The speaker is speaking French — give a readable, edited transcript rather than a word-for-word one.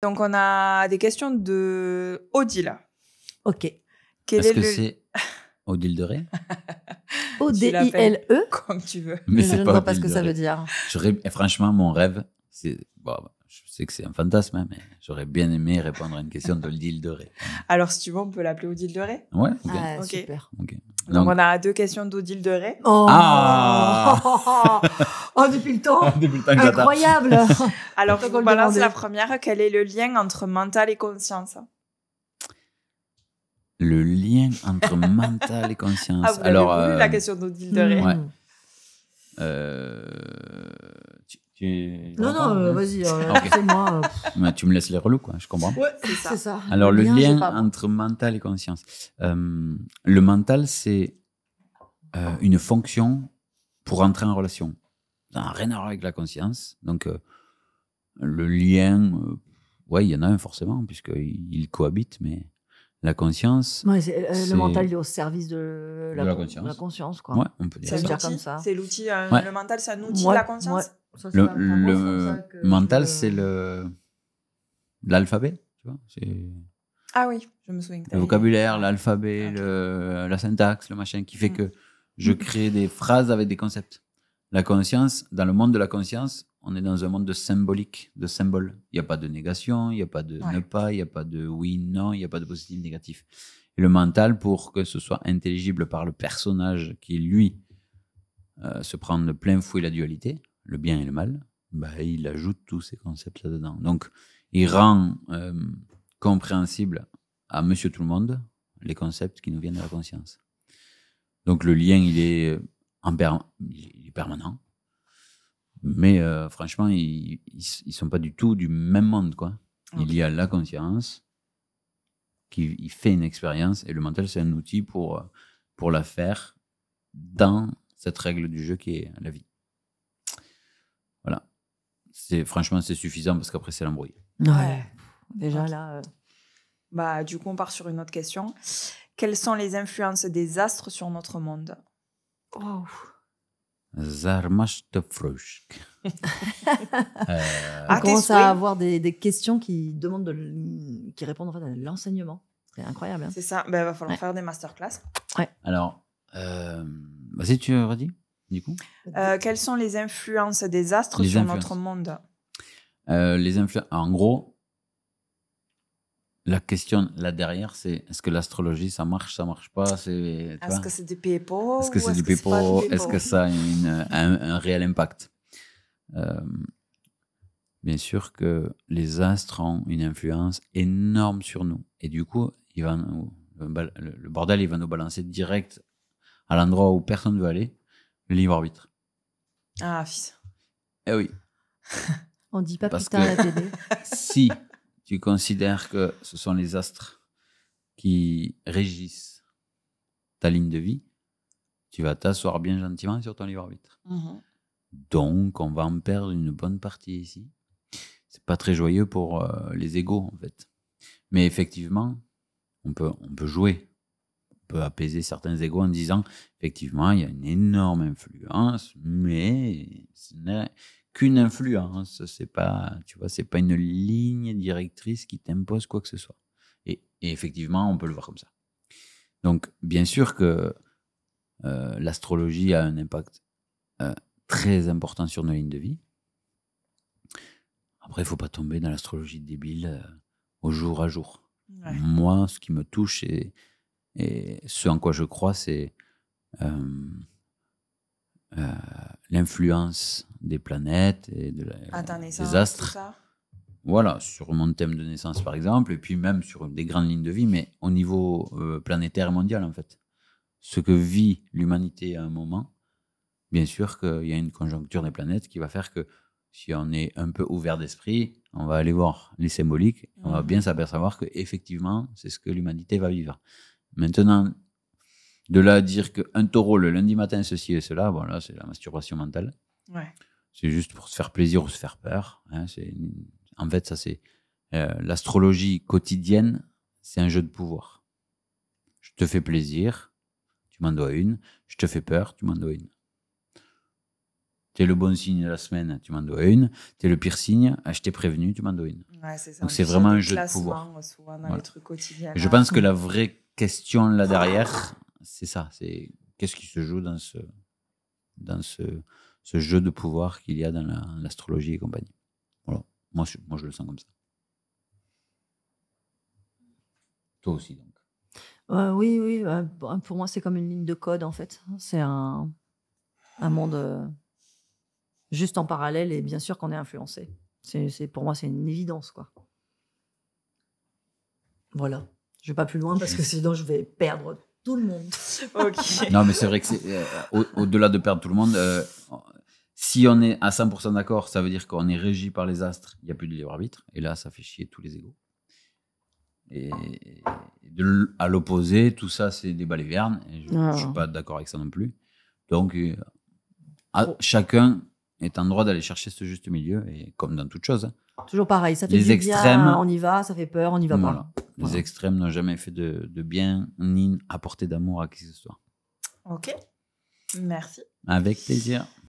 Donc, on a des questions de Odile. Ok. Quel Est-ce est que le... c'est Odile de Ré? Tu l'appelles O-D-I-L-E. comme tu veux. Mais Je c'est ne pas vois pas ce Odile que de ça Ré. veut dire. Et franchement, mon rêve, c'est. Bon, je sais que c'est un fantasme, hein, mais j'aurais bien aimé répondre à une question d'Odile de Ré. Alors, si tu veux, on peut l'appeler Odile de Ré. Ouais, ok. Ah, Ok. super. Ok. Donc, on a 2 questions d'Odile de Ré. Oh, Ah oh, depuis le temps. depuis le temps que j'attends. Incroyable. Alors, je Tant qu'on vous le balance demandait. la première. Quel est le lien entre mental et conscience? Le lien entre mental et conscience. Ah, vous l'avez voulu, la question d'Odile de Ré. Ouais. Hmm. Non, Non, vas-y, Ok. c'est moi. Mais tu me laisses les relous, quoi, je comprends. Ouais, ça. c'est ça. Alors, le j'ai lien pas, moi. entre mental et conscience. Le mental, c'est une fonction pour entrer en relation. Ça n'a rien à voir avec la conscience. Donc, le lien, ouais, il y en a un forcément, puisqu'ils cohabitent, mais la conscience. Ouais, c'est- le mental, il est au service de la conscience. la conscience, quoi. Ouais, on peut dire C'est Ça ça. veut dire comme l'outil. ça. C'est l'outil. Ouais. Le mental, c'est un outil Ouais, de la conscience. ouais. Ça, c'est Le, pas- enfin, moi, c'est comme ça que mental, je- c'est l'alphabet, tu vois. C'est Ah oui, je me souviens. que le t'avais- vocabulaire, l'alphabet, Ok. la syntaxe, le machin, qui fait que je crée des phrases avec des concepts. La conscience, dans le monde de la conscience, on est dans un monde de symbolique, de symboles. Il n'y a pas de négation, il n'y a pas de ne pas, il n'y a pas de oui, non, il n'y a pas de positif, négatif. Et le mental, pour que ce soit intelligible par le personnage qui, lui, se prend de plein fouet la dualité, le bien et le mal, bah, il ajoute tous ces concepts là-dedans. Donc, il rend compréhensible à Monsieur Tout-le-Monde les concepts qui nous viennent de la conscience. Donc, le lien, il est permanent. Mais franchement, ils sont pas du tout du même monde, quoi. Ok. Il y a la conscience qui il fait une expérience et le mental, c'est un outil pour la faire dans cette règle du jeu qui est la vie. Voilà. Franchement, c'est suffisant parce qu'après, c'est l'embrouille. Ouais. Déjà, Ok. là. Bah, du coup, on part sur une autre question. Quelles sont les influences des astres sur notre monde? Wow. Zarmastofrushk. On Ah, commence tes à souhaits. avoir des questions qui demandent qui répondent en fait à l'enseignement. C'est incroyable. Hein. C'est ça. Ben, va falloir Ouais. faire des masterclass. Alors, vas-y, tu redis, du coup. Quelles sont les influences des astres Les sur influences. notre monde? Les influences. En gros, la question là derrière, c'est est-ce que l'astrologie, ça marche pas? Est-ce que c'est des pipeaux? Est-ce que ou c'est du pas pipeau? des Est-ce que ça a un réel impact? Bien sûr que les astres ont une influence énorme sur nous. Et du coup, le bordel, il va nous balancer direct à l'endroit où personne ne veut aller, le libre arbitre. Ah, fils. Eh oui. On dit pas Parce putain à que- la télé. Si tu considères que ce sont les astres qui régissent ta ligne de vie, tu vas t'asseoir bien gentiment sur ton libre arbitre. Mhm. Donc, on va en perdre une bonne partie ici. C'est pas très joyeux pour les égos, en fait. Mais effectivement, on peut jouer. On peut apaiser certains égos en disant, effectivement, il y a une énorme influence, mais ce n'est qu'une influence. C'est pas, tu vois, c'est pas une ligne directrice qui t'impose quoi que ce soit. Et effectivement, on peut le voir comme ça. Donc, bien sûr que l'astrologie a un impact très important sur nos lignes de vie. Après, il ne faut pas tomber dans l'astrologie débile au jour à jour. Ouais. Moi, ce qui me touche et ce en quoi je crois, c'est l'influence des planètes et À ta naissance, des astres. tout ça. Voilà, sur mon thème de naissance, par exemple, et puis même sur des grandes lignes de vie, mais au niveau planétaire et mondial, en fait. Ce que vit l'humanité à un moment, bien sûr qu'il y a une conjoncture des planètes qui va faire que si on est un peu ouvert d'esprit, on va aller voir les symboliques, on va bien s'apercevoir qu'effectivement, c'est ce que l'humanité va vivre. Maintenant, de là à dire qu'un taureau le lundi matin, ceci et cela, bon là, c'est la masturbation mentale. Ouais. C'est juste pour se faire plaisir ou se faire peur. Hein, en fait, ça c'est l'astrologie quotidienne, c'est un jeu de pouvoir. Je te fais plaisir, tu m'en dois une. Je te fais peur, tu m'en dois une. T'es le bon signe de la semaine, tu m'en dois une. T'es le pire signe, je t'ai prévenu, tu m'en dois une. Ouais, c'est ça. Donc, c'est Il y a vraiment des un jeu de classements, pouvoir. souvent dans Voilà. les trucs quotidiens. Et je pense que la vraie question là derrière, c'est ça. C'est qu'est-ce qui se joue dans ce jeu de pouvoir qu'il y a dans l'astrologie et compagnie. Voilà. Moi, je le sens comme ça. Toi aussi, donc. Oui. Pour moi, c'est comme une ligne de code, en fait. C'est un monde juste en parallèle et bien sûr qu'on est influencé. Pour moi, c'est une évidence, quoi. Voilà. Je vais pas plus loin parce que sinon, je vais perdre tout le monde. Ok. Non, mais c'est vrai que c'est au-delà de perdre tout le monde. Si on est à 100% d'accord, ça veut dire qu'on est régi par les astres. Il n'y a plus de libre arbitre. Et là, ça fait chier tous les égos. Et à l'opposé, tout ça, c'est des balivernes. Et je ne suis pas d'accord avec ça non plus. Donc, chacun est en droit d'aller chercher ce juste milieu. Et comme dans toute chose. Toujours pareil. Ça fait Les du extrêmes, bien, on y va, ça fait peur, on n'y va voilà. pas. Les extrêmes n'ont jamais fait de bien ni apporté d'amour à qui que ce soit. Ok. Merci. Avec plaisir.